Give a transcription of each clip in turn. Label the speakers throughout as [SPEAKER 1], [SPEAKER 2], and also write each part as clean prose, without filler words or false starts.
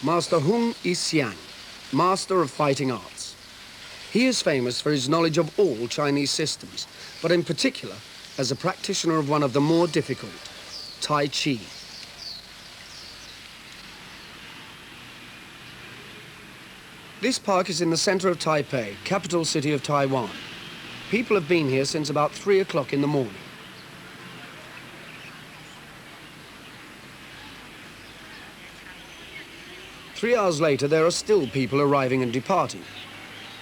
[SPEAKER 1] Master Hung Isiang, master of fighting arts. He is famous for his knowledge of all Chinese systems, but in particular as a practitioner of one of the more difficult, Tai Chi. This park is in the center of Taipei, capital city of Taiwan. People have been here since about 3 o'clock in the morning. Three hours later, there are still people arriving and departing.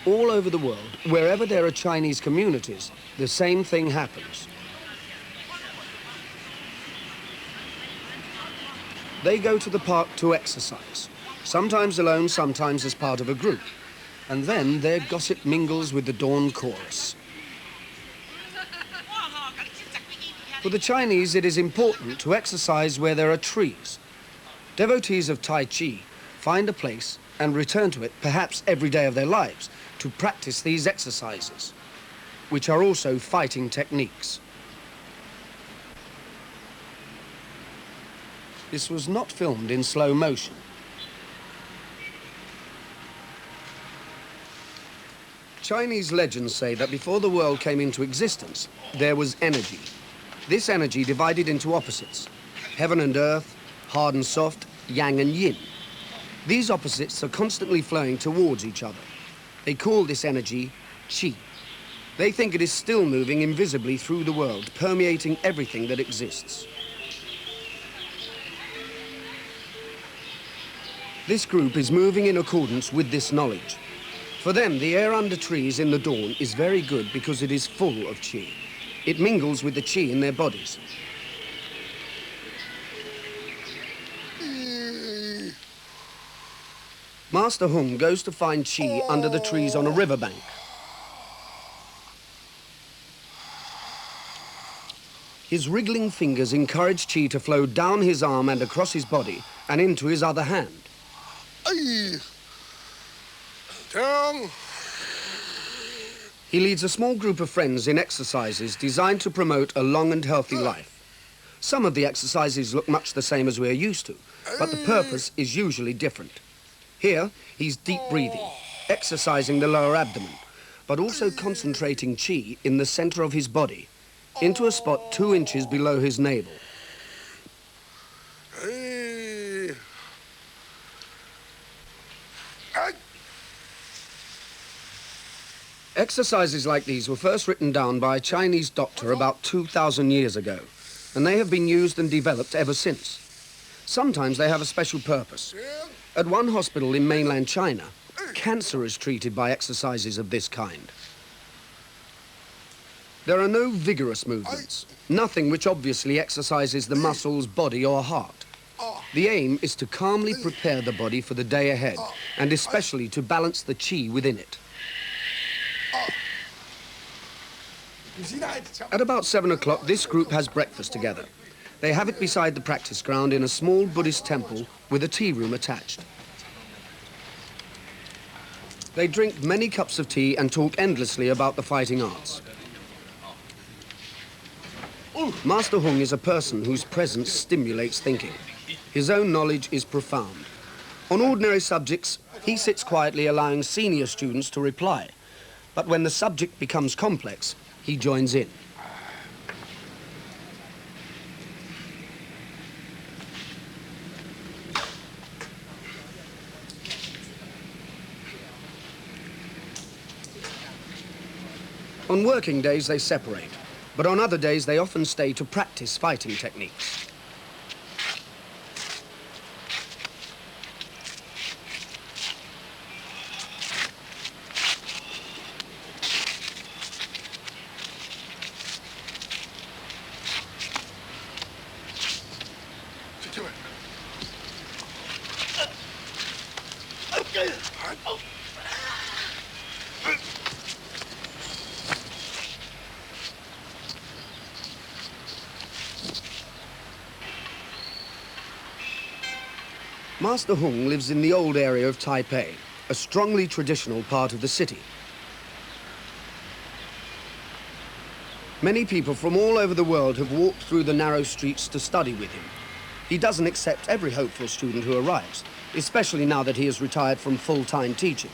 [SPEAKER 1] All over the world, wherever there are Chinese communities, the same thing happens. They go to the park to exercise, sometimes alone, sometimes as part of a group. And then their gossip mingles with the dawn chorus. For the Chinese, it is important to exercise where there are trees. Devotees of Tai Chi find a place and return to it perhaps every day of their lives to practice these exercises, which are also fighting techniques. This was not filmed in slow motion. Chinese legends say that before the world came into existence, there was energy. This energy divided into opposites: heaven and earth, hard and soft, yang and yin. These opposites are constantly flowing towards each other. They call this energy Qi. They think it is still moving invisibly through the world, permeating everything that exists. This group is moving in accordance with this knowledge. For them, the air under trees in the dawn is very good because it is full of Qi. It mingles with the Qi in their bodies. Master Hung goes to find Qi under the trees on a riverbank. His wriggling fingers encourage Qi to flow down his arm and across his body and into his other hand. He leads a small group of friends in exercises designed to promote a long and healthy life. Some of the exercises look much the same as we're used to, but the purpose is usually different. Here, he's deep breathing, exercising the lower abdomen, but also concentrating Qi in the center of his body, into a spot 2 inches below his navel. Exercises like these were first written down by a Chinese doctor about 2,000 years ago, and they have been used and developed ever since. Sometimes they have a special purpose. At one hospital in mainland China, cancer is treated by exercises of this kind. There are no vigorous movements, nothing which obviously exercises the muscles, body or heart. The aim is to calmly prepare the body for the day ahead, and especially to balance the Qi within it. At about 7 o'clock, this group has breakfast together. They have it beside the practice ground in a small Buddhist temple with a tea room attached. They drink many cups of tea and talk endlessly about the fighting arts. Master Hung is a person whose presence stimulates thinking. His own knowledge is profound. On ordinary subjects, he sits quietly allowing senior students to reply. But when the subject becomes complex, he joins in. On working days, they separate, but on other days, they often stay to practice fighting techniques. Master Hung lives in the old area of Taipei, a strongly traditional part of the city. Many people from all over the world have walked through the narrow streets to study with him. He doesn't accept every hopeful student who arrives, especially now that he has retired from full-time teaching.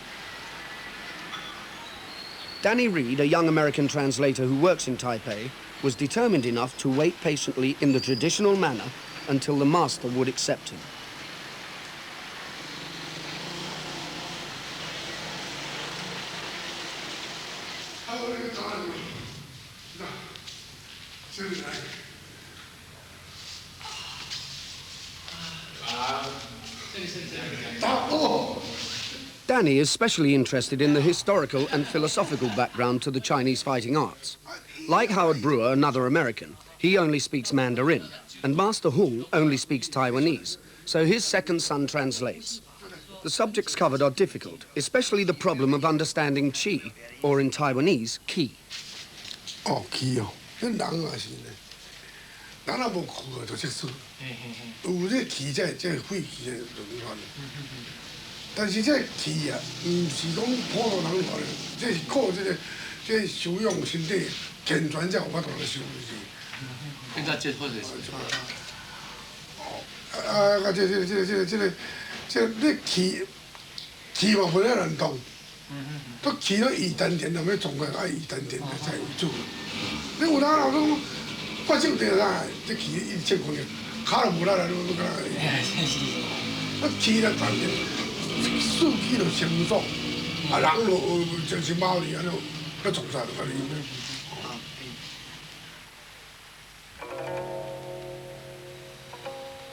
[SPEAKER 1] Danny Reed, a young American translator who works in Taipei, was determined enough to wait patiently in the traditional manner until the master would accept him. Danny is especially interested in the historical and philosophical background to the Chinese fighting arts. Like Howard Brewer, another American, he only speaks Mandarin, and Master Hung only speaks Taiwanese, so his second son translates. The subjects covered are difficult, especially the problem of understanding Qi, or in Taiwanese, Qi.
[SPEAKER 2] Oh, Qi, oh. 人也是呢，人也无去就识数，有这气这肺气的轮法。但是这气啊，唔是讲普通人法的，这是靠这修养身体，健全才有法度来修的是。
[SPEAKER 3] 现在这或者是。
[SPEAKER 2] 这气嘛不能乱动，都气到二丹田，那么总归爱二丹田才有做。你有哪人讲发手地啦，这气一切关键，卡都无力啦，你干那气了丹田，士气就相爽，啊人就就是毛利啊，那从啥个哩？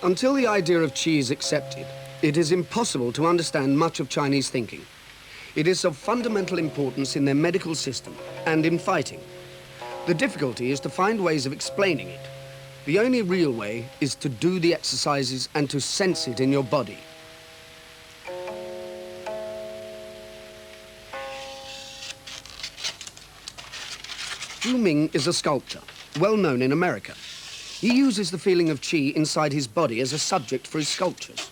[SPEAKER 1] Until the idea of Qi is accepted, it is impossible to understand much of Chinese thinking. It is of fundamental importance in their medical system and in fighting. The difficulty is to find ways of explaining it. The only real way is to do the exercises and to sense it in your body. Zhu Ming is a sculptor, well known in America. He uses the feeling of Qi inside his body as a subject for his sculptures.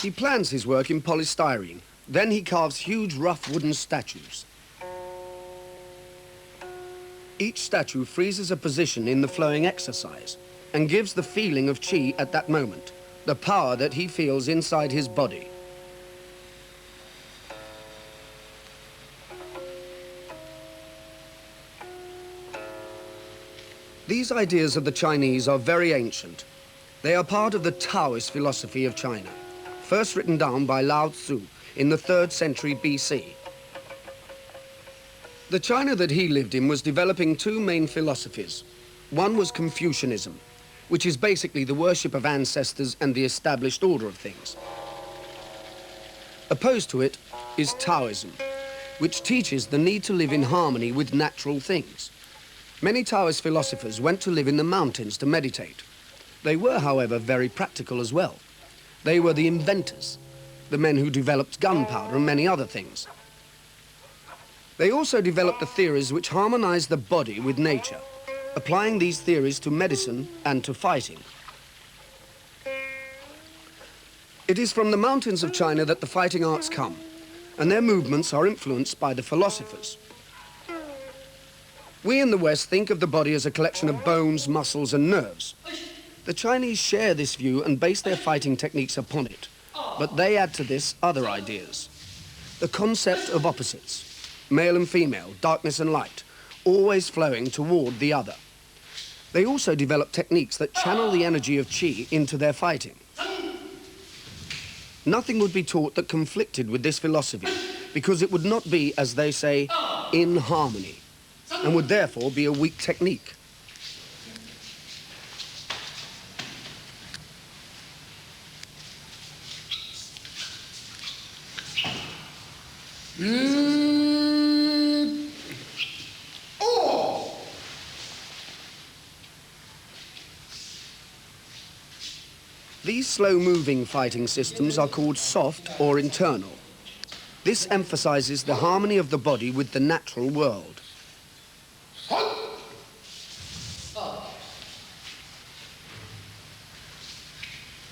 [SPEAKER 1] He plans his work in polystyrene. Then he carves huge, rough wooden statues. Each statue freezes a position in the flowing exercise and gives the feeling of Qi at that moment, the power that he feels inside his body. These ideas of the Chinese are very ancient. They are part of the Taoist philosophy of China, first written down by Lao Tzu in the 3rd century BC. The China that he lived in was developing two main philosophies. One was Confucianism, which is basically the worship of ancestors and the established order of things. Opposed to it is Taoism, which teaches the need to live in harmony with natural things. Many Taoist philosophers went to live in the mountains to meditate. They were, however, very practical as well. They were the inventors, the men who developed gunpowder and many other things. They also developed the theories which harmonized the body with nature, applying these theories to medicine and to fighting. It is from the mountains of China that the fighting arts come, and their movements are influenced by the philosophers. We in the West think of the body as a collection of bones, muscles, and nerves. The Chinese share this view and base their fighting techniques upon it, but they add to this other ideas. The concept of opposites, male and female, darkness and light, always flowing toward the other. They also develop techniques that channel the energy of Qi into their fighting. Nothing would be taught that conflicted with this philosophy, because it would not be, as they say, in harmony, and would therefore be a weak technique. These slow-moving fighting systems are called soft or internal. This emphasizes the harmony of the body with the natural world.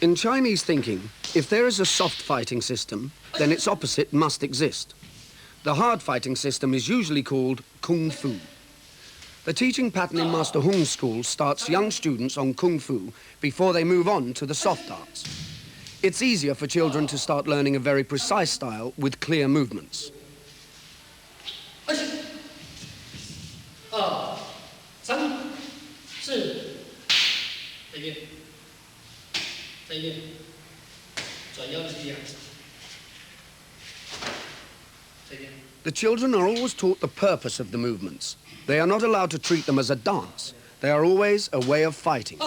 [SPEAKER 1] In Chinese thinking, if there is a soft fighting system, then its opposite must exist. The hard fighting system is usually called Kung Fu. The teaching pattern in Master Hung's school starts young students on Kung Fu before they move on to the soft arts. It's easier for children to start learning a very precise style with clear movements. The children are always taught the purpose of the movements. They are not allowed to treat them as a dance. They are always a way of fighting.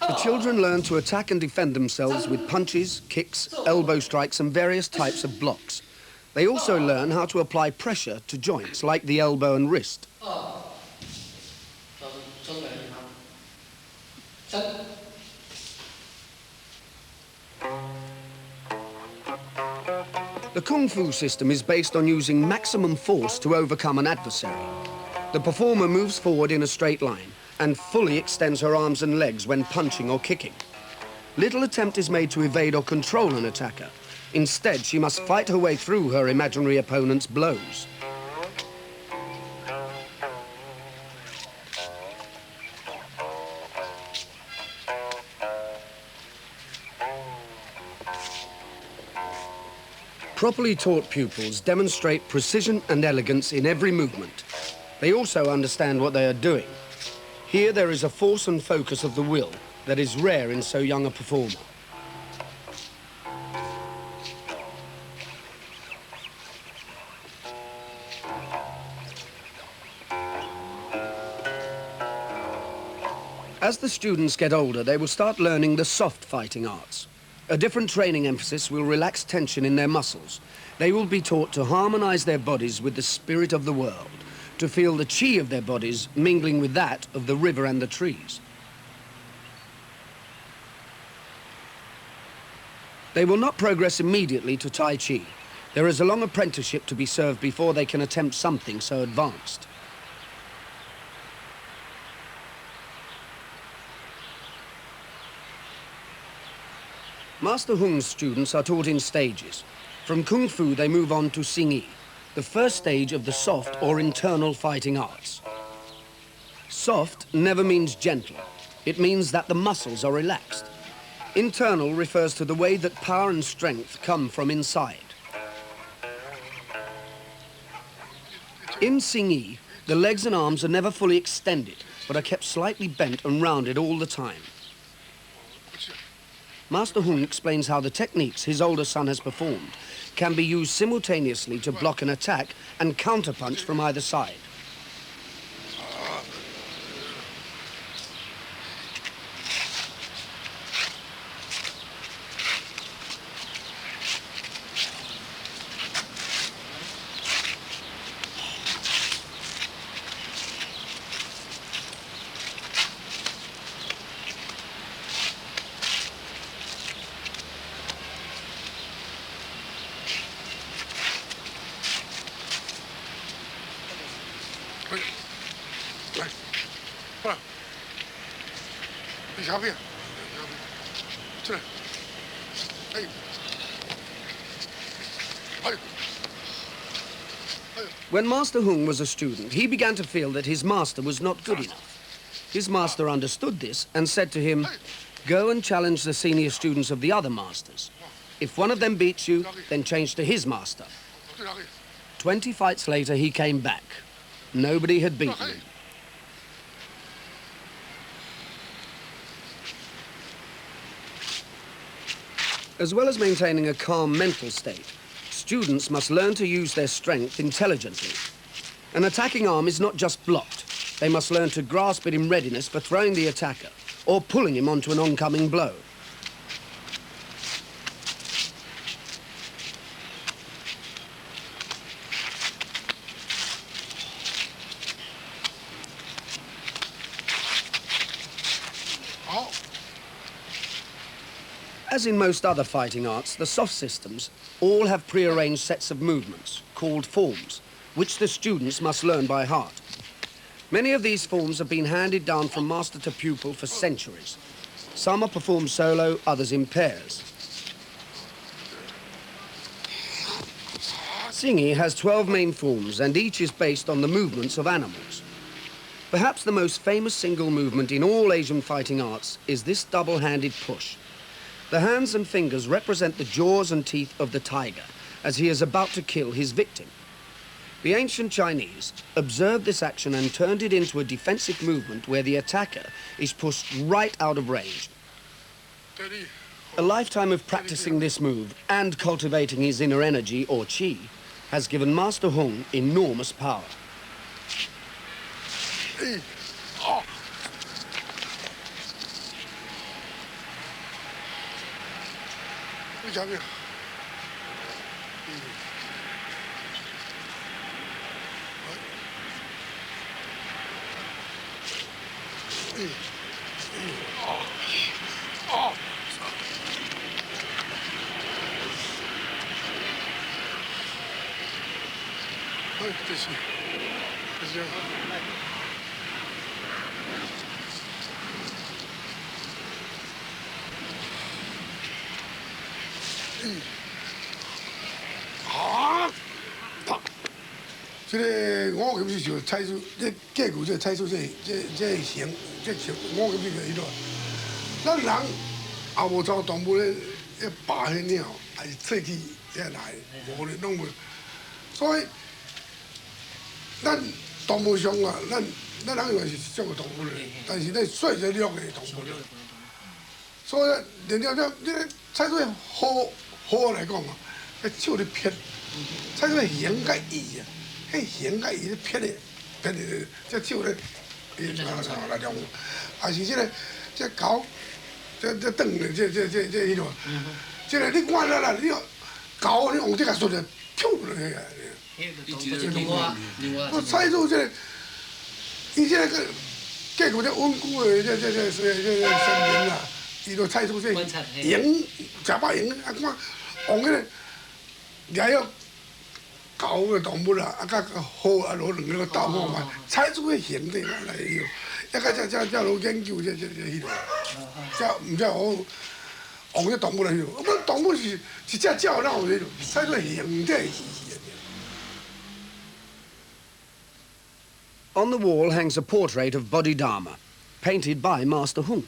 [SPEAKER 1] The children learn to attack and defend themselves with punches, kicks, elbow strikes and various types of blocks. They also learn how to apply pressure to joints like the elbow and wrist. The Kung Fu system is based on using maximum force to overcome an adversary. The performer moves forward in a straight line and fully extends her arms and legs when punching or kicking. Little attempt is made to evade or control an attacker. Instead, she must fight her way through her imaginary opponent's blows. Properly taught pupils demonstrate precision and elegance in every movement. They also understand what they are doing. Here there is a force and focus of the will that is rare in so young a performer. As the students get older, they will start learning the soft fighting arts. A different training emphasis will relax tension in their muscles. They will be taught to harmonize their bodies with the spirit of the world, to feel the chi of their bodies mingling with that of the river and the trees. They will not progress immediately to Tai Chi. There is a long apprenticeship to be served before they can attempt something so advanced. Master Hung's students are taught in stages. From Kung Fu, they move on to Xingyi, the first stage of the soft or internal fighting arts. Soft never means gentle. It means that the muscles are relaxed. Internal refers to the way that power and strength come from inside. In Xingyi, the legs and arms are never fully extended, but are kept slightly bent and rounded all the time. Master Hung explains how the techniques his older son has performed can be used simultaneously to block an attack and counterpunch from either side. When Master Hung was a student, he began to feel that his master was not good enough. His master understood this and said to him, "Go and challenge the senior students of the other masters. If one of them beats you, then change to his master." 20 fights later, he came back. Nobody had beaten him. As well as maintaining a calm mental state, students must learn to use their strength intelligently. An attacking arm is not just blocked. They must learn to grasp it in readiness for throwing the attacker or pulling him onto an oncoming blow. As in most other fighting arts, the soft systems all have prearranged sets of movements, called forms, which the students must learn by heart. Many of these forms have been handed down from master to pupil for centuries. Some are performed solo, others in pairs. Xingyi has 12 main forms, and each is based on the movements of animals. Perhaps the most famous single movement in all Asian fighting arts is this double-handed push. The hands and fingers represent the jaws and teeth of the tiger as he is about to kill his victim. The ancient Chinese observed this action and turned it into a defensive movement where the attacker is pushed right out of range. A lifetime of practicing this move and cultivating his inner energy, or qi, has given Master Hung enormous power.
[SPEAKER 2] 这个我咁是就猜出，这结果就猜出这行，这行我咁是就迄落。咱人也无走动物咧，一拔迄鸟，还是吹起才来，无咧拢无。所以，咱动物上啊，咱人以为是一种动物咧，但是咧水是绿的动物咧。所以，连了你咧猜出好来讲啊，迄手咧撇，猜出形甲意啊。 迄形甲伊咧撇咧，这手咧，来量，还是这狗，这长咧，这迄落，这个你看啦，你狗你用这个手咧，跳落去啊！我猜出这个，伊这个结果这稳固的这森林啊，伊就猜出这形，假把形啊看，往迄个掠了。 狗嘅动物啦，啊，甲好啊，攞两个斗看嘛，猜出个形体来哟。一个才攞研究迄个，才唔知好往个动物来哟。我们动物是一只鸟，哪有迄种猜出形体？
[SPEAKER 1] On the wall hangs a portrait of Bodhidharma, painted by Master Hung.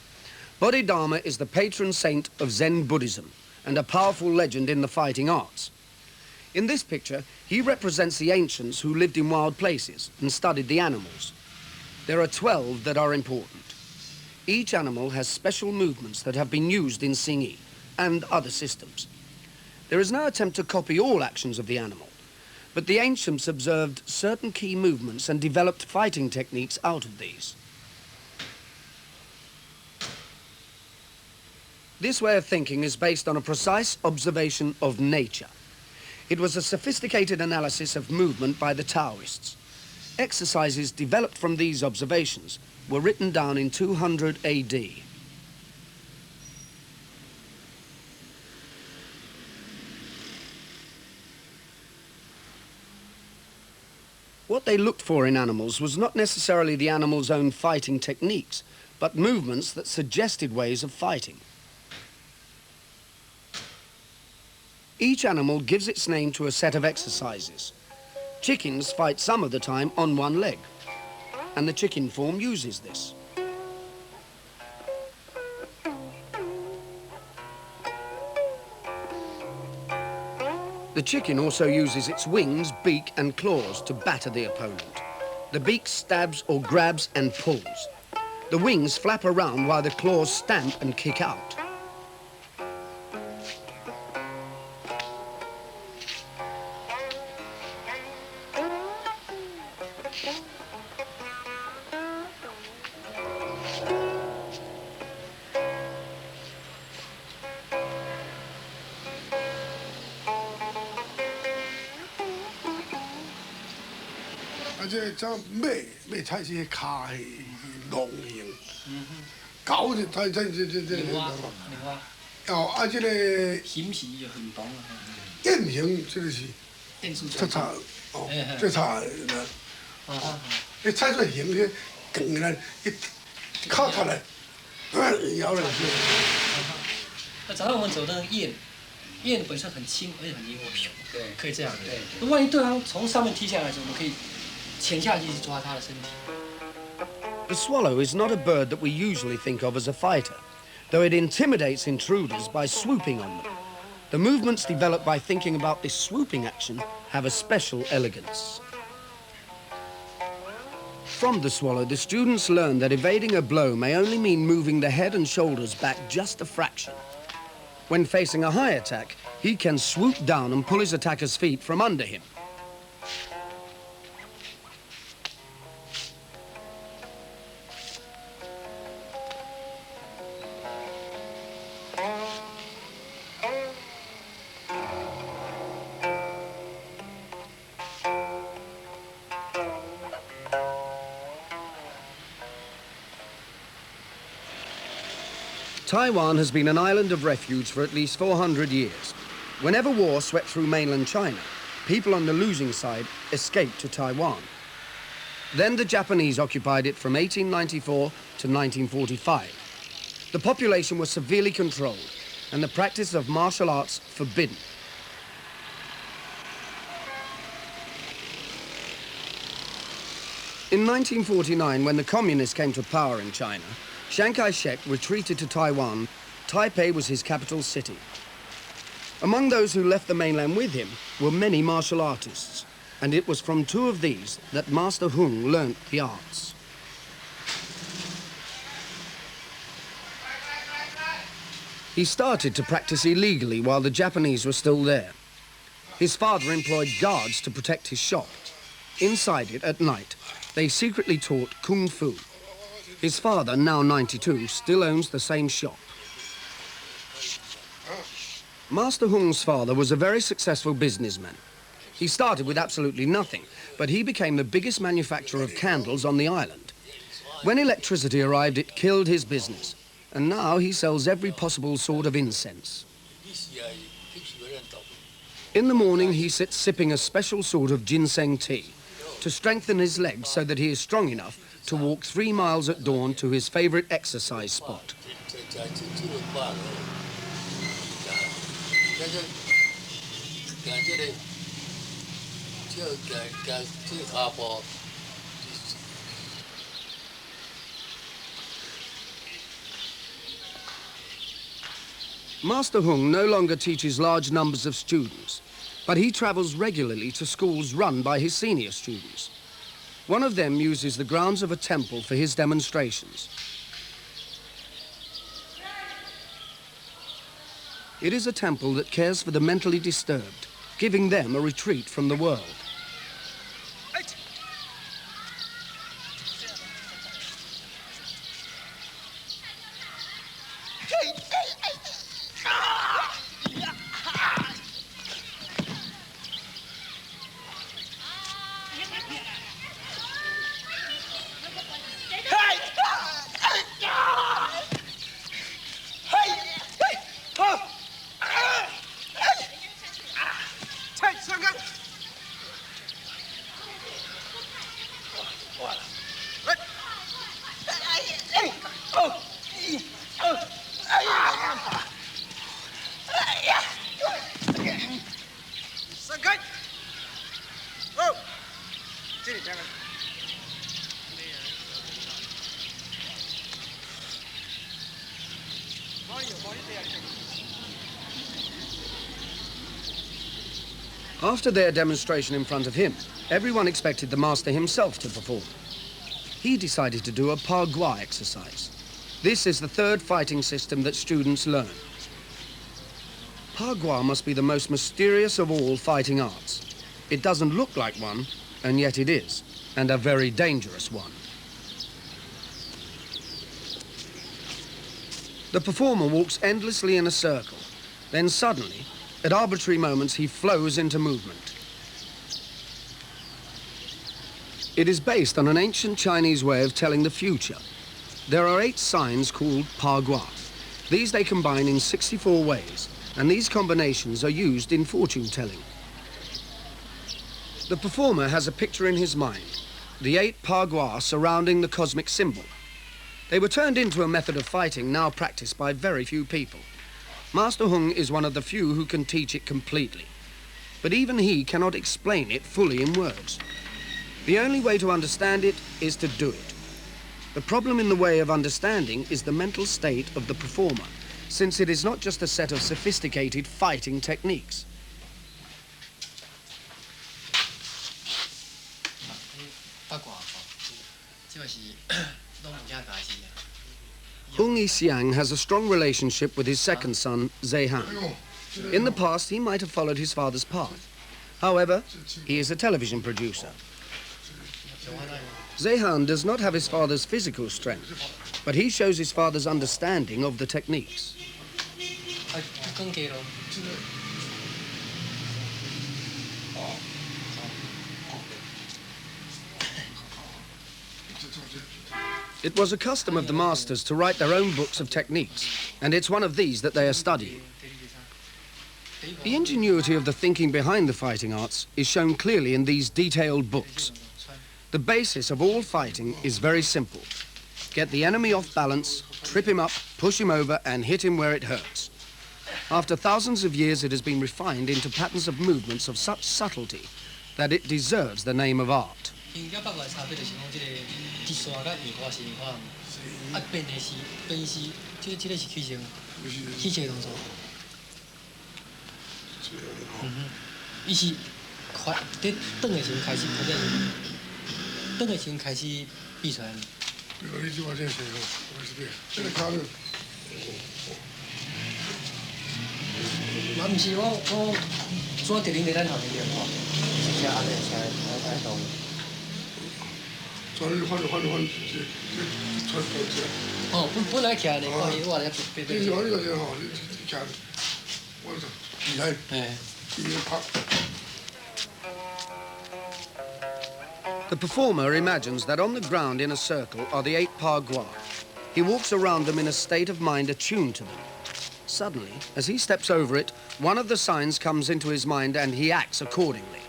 [SPEAKER 1] Bodhidharma is the patron saint of Zen Buddhism and a powerful legend in the fighting arts. In this picture, he represents the ancients who lived in wild places and studied the animals. There are 12 that are important. Each animal has special movements that have been used in Xingyi and other systems. There is no attempt to copy all actions of the animal, but the ancients observed certain key movements and developed fighting techniques out of these. This way of thinking is based on a precise observation of nature. It was a sophisticated analysis of movement by the Taoists. Exercises developed from these observations were written down in 200 AD. What they looked for in animals was not necessarily the animal's own fighting techniques, but movements that suggested ways of fighting. Each animal gives its name to a set of exercises. Chickens fight some of the time on one leg, and the chicken form uses this. The chicken also uses its wings, beak and claws to batter the opponent. The beak stabs or grabs and pulls. The wings flap around while the claws stamp and kick out.
[SPEAKER 2] 这马踩是骹是龙形，狗就踩这。哦，啊，这个
[SPEAKER 3] 形皮就很薄了。
[SPEAKER 2] 变形这个是这
[SPEAKER 3] 变数
[SPEAKER 2] 差哦
[SPEAKER 3] 哎哎，
[SPEAKER 2] 这差你踩出形去，梗了，一靠它来，摇来去。
[SPEAKER 4] 那早上我们走的那个雁，雁本身很轻，而且很灵活，
[SPEAKER 3] 对，
[SPEAKER 4] 可以这样。
[SPEAKER 3] 对。
[SPEAKER 4] 那万一对方从上面踢下来的时候，我们可以潜下去去抓它的身体。
[SPEAKER 1] The swallow is not a bird that we usually think of as a fighter, though it intimidates intruders by swooping on them. The movements developed by thinking about this swooping action have a special elegance. From the swallow, the students learn that evading a blow may only mean moving the head and shoulders back just a fraction. When facing a high attack, he can swoop down and pull his attacker's feet from under him. Taiwan has been an island of refuge for at least 400 years. Whenever war swept through mainland China, people on the losing side escaped to Taiwan. Then the Japanese occupied it from 1894 to 1945. The population was severely controlled and the practice of martial arts forbidden. In 1949, when the communists came to power in China, Chiang Kai-shek retreated to Taiwan. Taipei was his capital city. Among those who left the mainland with him were many martial artists, and it was from two of these that Master Hung learnt the arts. He started to practice illegally while the Japanese were still there. His father employed guards to protect his shop. Inside it, at night, they secretly taught Kung Fu. His father, now 92, still owns the same shop. Master Hung's father was a very successful businessman. He started with absolutely nothing, but he became the biggest manufacturer of candles on the island. When electricity arrived, it killed his business, and now he sells every possible sort of incense. In the morning, he sits sipping a special sort of ginseng tea to strengthen his legs so that he is strong enough to walk 3 miles at dawn to his favorite exercise spot. Master Hung no longer teaches large numbers of students, but he travels regularly to schools run by his senior students. One of them uses the grounds of a temple for his demonstrations. It is a temple that cares for the mentally disturbed, giving them a retreat from the world. After their demonstration in front of him, everyone expected the master himself to perform. He decided to do a Pa Gua exercise. This is the third fighting system that students learn. Pa Gua must be the most mysterious of all fighting arts. It doesn't look like one, and yet it is, and a very dangerous one. The performer walks endlessly in a circle. Then suddenly, at arbitrary moments, he flows into movement. It is based on an ancient Chinese way of telling the future. There are 8 signs called Pa Gua. These they combine in 64 ways, and these combinations are used in fortune telling. The performer has a picture in his mind, the 8 pagua surrounding the cosmic symbol. They were turned into a method of fighting now practiced by very few people. Master Hung is one of the few who can teach it completely, but even he cannot explain it fully in words. The only way to understand it is to do it. The problem in the way of understanding is the mental state of the performer, since it is not just a set of sophisticated fighting techniques.
[SPEAKER 4] 八卦吼，即个是拢物件家己啊。
[SPEAKER 1] Hung Yixiang has a strong relationship with his second son, Zeihan. In the past, he might have followed his father's path. However, he is a television producer. Zeihan does not have his father's physical strength, but he shows his father's understanding of the techniques.
[SPEAKER 4] 啊，更加咯。
[SPEAKER 1] It was a custom of the masters to write their own books of techniques, and it's one of these that they are studying. The ingenuity of the thinking behind the fighting arts is shown clearly in these detailed books. The basis of all fighting is very simple. Get the enemy off balance, trip him up, push him over, and hit him where it hurts. After thousands of years, it has been refined into patterns of movements of such subtlety that it deserves the name of art.
[SPEAKER 4] 因甲八卦差别就是讲，即个直线甲圆滑是圆滑，啊变的是即个是曲线，曲线动作。伊是快，伫转的时候开始，或者转的时候开始比出来。
[SPEAKER 2] 比如你这把这谁哦，我是对，这个卡的。
[SPEAKER 4] 嘛，毋是我怎直领在咱后面练吼，是写安尼写安动。
[SPEAKER 2] 转换，这传过去。
[SPEAKER 4] 哦，本来徛咧，看伊我来别别。
[SPEAKER 2] 你说这个人哈，你徛，我说厉害，
[SPEAKER 4] 哎。
[SPEAKER 2] 伊拍。
[SPEAKER 1] The performer imagines that on the ground in a circle are the 8 pagua. He walks around them in a state of mind attuned to them. Suddenly, as he steps over it, one of the signs comes into his mind and he acts accordingly.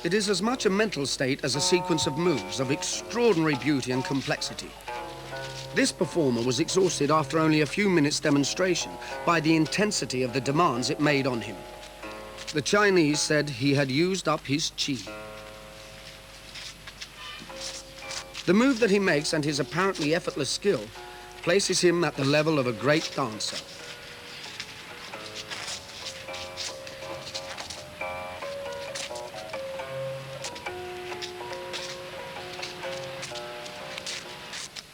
[SPEAKER 1] It is as much a mental state as a sequence of moves of extraordinary beauty and complexity. This performer was exhausted after only a few minutes' demonstration by the intensity of the demands it made on him. The Chinese said he had used up his qi. The move that he makes and his apparently effortless skill places him at the level of a great dancer.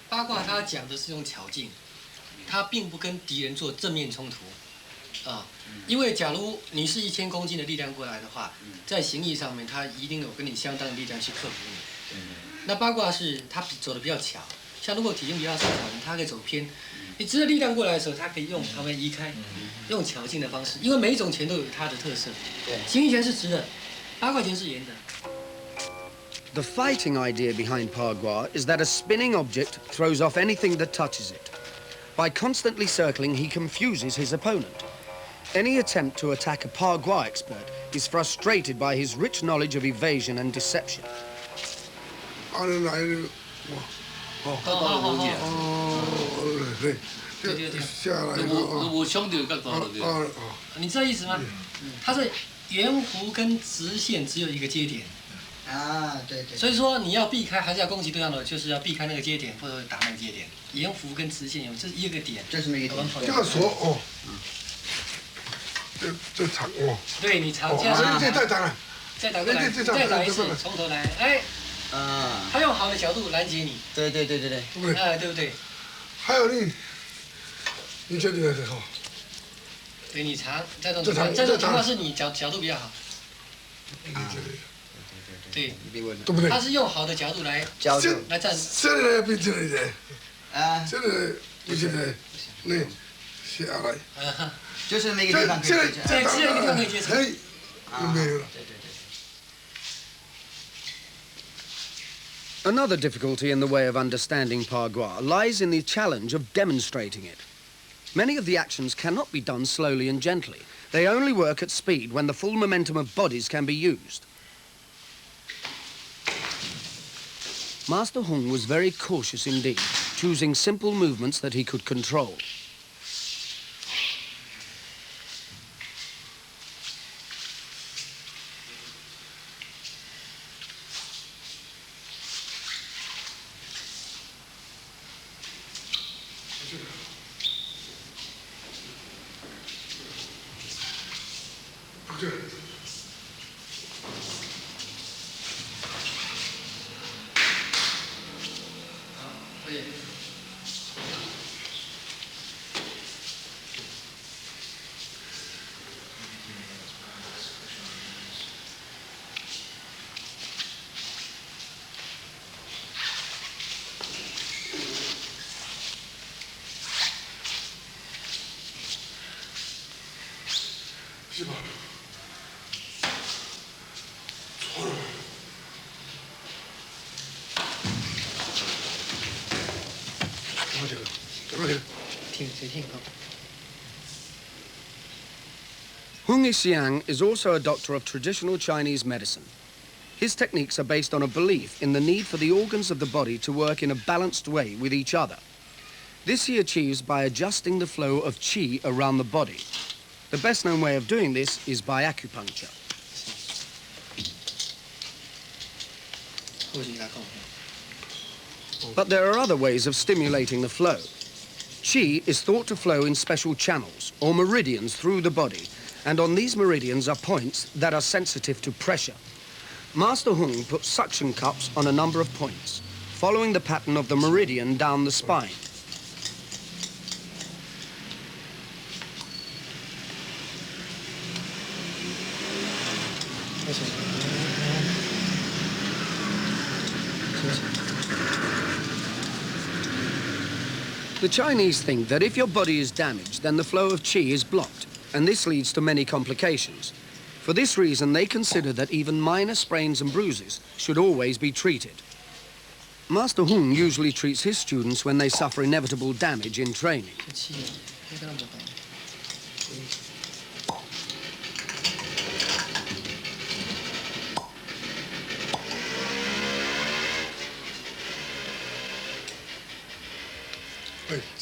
[SPEAKER 4] 八卦它讲的是用巧劲，它并不跟敌人做正面冲突，啊，因为假如你是1000公斤的力量过来的话，在形意上面它一定有跟你相当的力量去克服你。那八卦是它走的比较巧，像如果体型比较瘦小的人，他可以走偏，你直着力量过来的时候，他可以用旁边移开，用巧劲的方式，因为每一种拳都有它的特色。形意拳是直的，八卦拳是圆的。
[SPEAKER 1] The fighting idea behind pagua is that a spinning object throws off anything that touches it. By constantly circling, he confuses his opponent. Any attempt to attack a pagua expert is frustrated by his rich knowledge of evasion and deception.
[SPEAKER 2] 阿人来了，哇，哦，对，下来了
[SPEAKER 3] 我兄弟角度
[SPEAKER 2] 啊，
[SPEAKER 4] 你知道意思吗？它是圆弧跟直线只有一个接点。
[SPEAKER 5] 啊，对对。
[SPEAKER 4] 所以说你要避开，还是要攻击对方的，就是要避开那个接点，或者打那个接点。圆弧跟直线有这一个点，
[SPEAKER 5] 这是那个点。
[SPEAKER 2] 这样说哦，这长哦。
[SPEAKER 4] 对你长这样，
[SPEAKER 2] 这再长了，
[SPEAKER 4] 再打过来，再打一次，从头来，哎，
[SPEAKER 5] 啊。
[SPEAKER 4] 他用好的角度拦截你。
[SPEAKER 5] 对。
[SPEAKER 2] 对不对？
[SPEAKER 4] 哎，对不对？
[SPEAKER 2] 还有你觉得是好？
[SPEAKER 4] 对你长，这种情况是你角度比较好。对，
[SPEAKER 2] 对不对？
[SPEAKER 4] 他是用好的角度来来站。
[SPEAKER 2] 这里来变这里的，
[SPEAKER 5] 啊，
[SPEAKER 2] 这里不行的，那下来。
[SPEAKER 5] 就是那个地方可以接。
[SPEAKER 4] 对，只有一个地方可以接触。
[SPEAKER 2] 哎，没有了。
[SPEAKER 5] 对。
[SPEAKER 1] Another difficulty in the way of understanding Pagua lies in the challenge of demonstrating it. Many of the actions cannot be done slowly and gently. They only work at speed when the full momentum of bodies can be used. Master Hung was very cautious indeed, choosing simple movements that he could control. Hung Xiang is also a doctor of traditional Chinese medicine. His techniques are based on a belief in the need for the organs of the body to work in a balanced way with each other. This he achieves by adjusting the flow of qi around the body. The best known way of doing this is by acupuncture. But there are other ways of stimulating the flow. Qi is thought to flow in special channels or meridians through the body, and on these meridians are points that are sensitive to pressure. Master Hung put suction cups on a number of points, following the pattern of the meridian down the spine. The Chinese think that if your body is damaged, then the flow of qi is blocked, and this leads to many complications. For this reason, they consider that even minor sprains and bruises should always be treated. Master Hung usually treats his students when they suffer inevitable damage in training.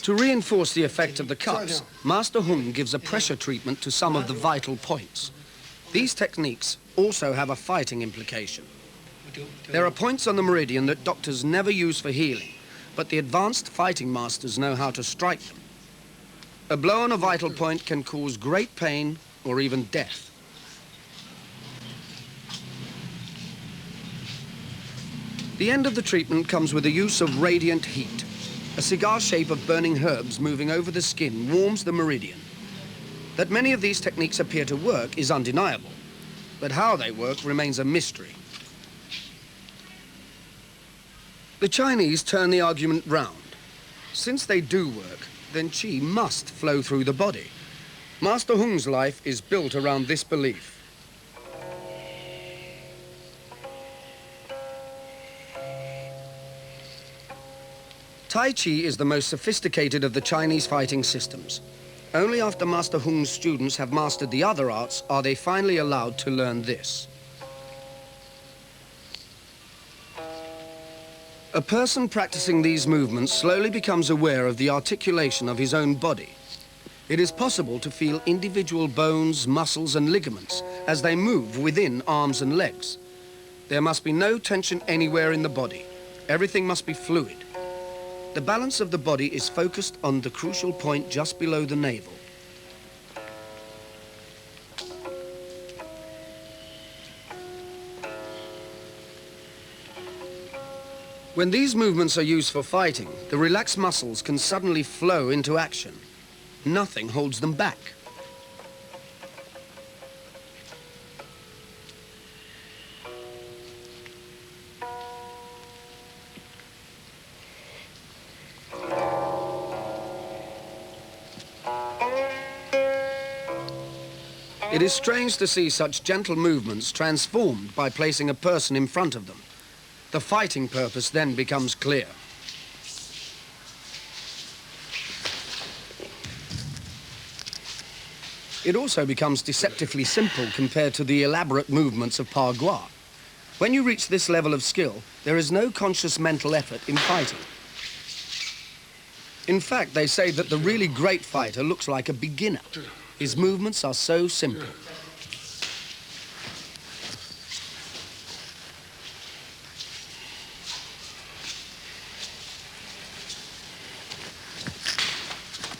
[SPEAKER 1] To reinforce the effect of the cups, Master Hung gives a pressure treatment to some of the vital points. These techniques also have a fighting implication. There are points on the meridian that doctors never use for healing, but the advanced fighting masters know how to strike them. A blow on a vital point can cause great pain or even death. The end of the treatment comes with the use of radiant heat. A cigar shape of burning herbs moving over the skin warms the meridian. That many of these techniques appear to work is undeniable, but how they work remains a mystery. The Chinese turn the argument round. Since they do work, then qi must flow through the body. Master Hung's life is built around this belief. Tai Chi is the most sophisticated of the Chinese fighting systems. Only after Master Hung's students have mastered the other arts are they finally allowed to learn this. A person practicing these movements slowly becomes aware of the articulation of his own body. It is possible to feel individual bones, muscles and ligaments as they move within arms and legs. There must be no tension anywhere in the body. Everything must be fluid. The balance of the body is focused on the crucial point just below the navel. When these movements are used for fighting, the relaxed muscles can suddenly flow into action. Nothing holds them back. It is strange to see such gentle movements transformed by placing a person in front of them. The fighting purpose then becomes clear. It also becomes deceptively simple compared to the elaborate movements of Pa Gua. When you reach this level of skill, there is no conscious mental effort in fighting. In fact, they say that the really great fighter looks like a beginner. His movements are so simple.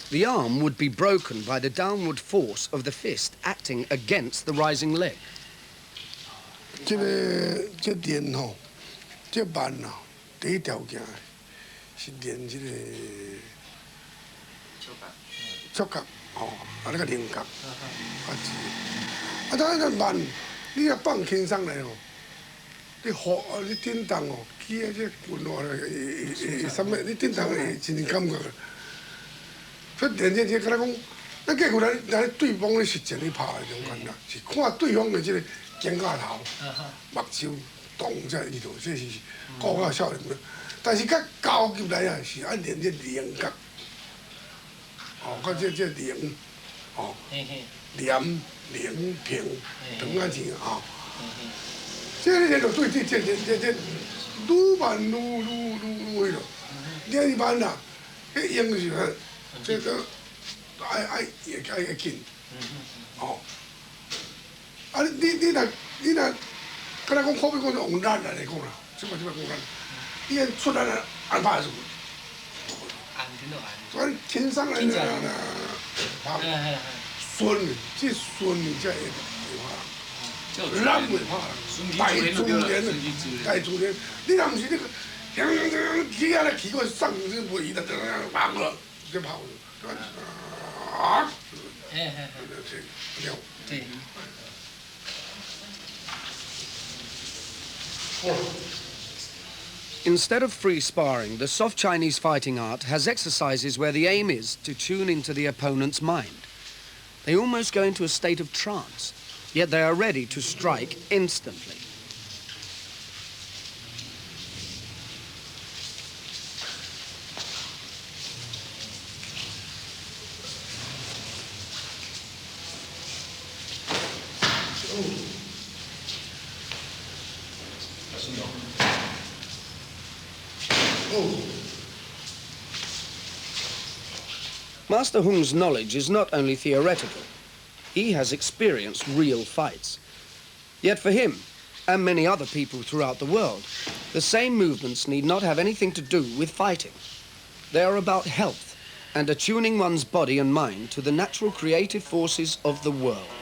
[SPEAKER 1] The arm would be broken by the downward force of the fist acting against the rising leg.
[SPEAKER 2] 这练吼，这慢啊，第一条件是练这个触觉吼，啊那个灵觉，当然慢，你要放轻松来吼，你好，你震动哦，起啊这棍哦，什么你震动会真感觉。 所以练这敢若讲，咱过去咱对方咧实战咧拍的种感觉，是看对方的这个肩胛头、目睭、动这里头，这是高到少年的。但是较高级来啊，是爱练这灵觉，哦，甲这灵，哦，廉、灵、平，长啊钱啊。这个练就对这愈慢愈迄落，练慢啦，迄用是啥？ 这个爱紧，哦，啊你若，敢若讲可比讲用力来讲啦，即摆讲力，你按出来了按拍住，所以轻松来啦，拍，顺，这顺才会拍，难袂拍，大自然的，大自然，你若毋是这个，起啊来起个上是袂的，拍了。 就跑啊！
[SPEAKER 4] 对。
[SPEAKER 1] Instead of free sparring, the soft Chinese fighting art has exercises where the aim is to tune into the opponent's mind. They almost go into a state of trance, yet they are ready to strike instantly. Master Hung's knowledge is not only theoretical. He has experienced real fights. Yet for him, and many other people throughout the world, the same movements need not have anything to do with fighting. They are about health and attuning one's body and mind to the natural creative forces of the world.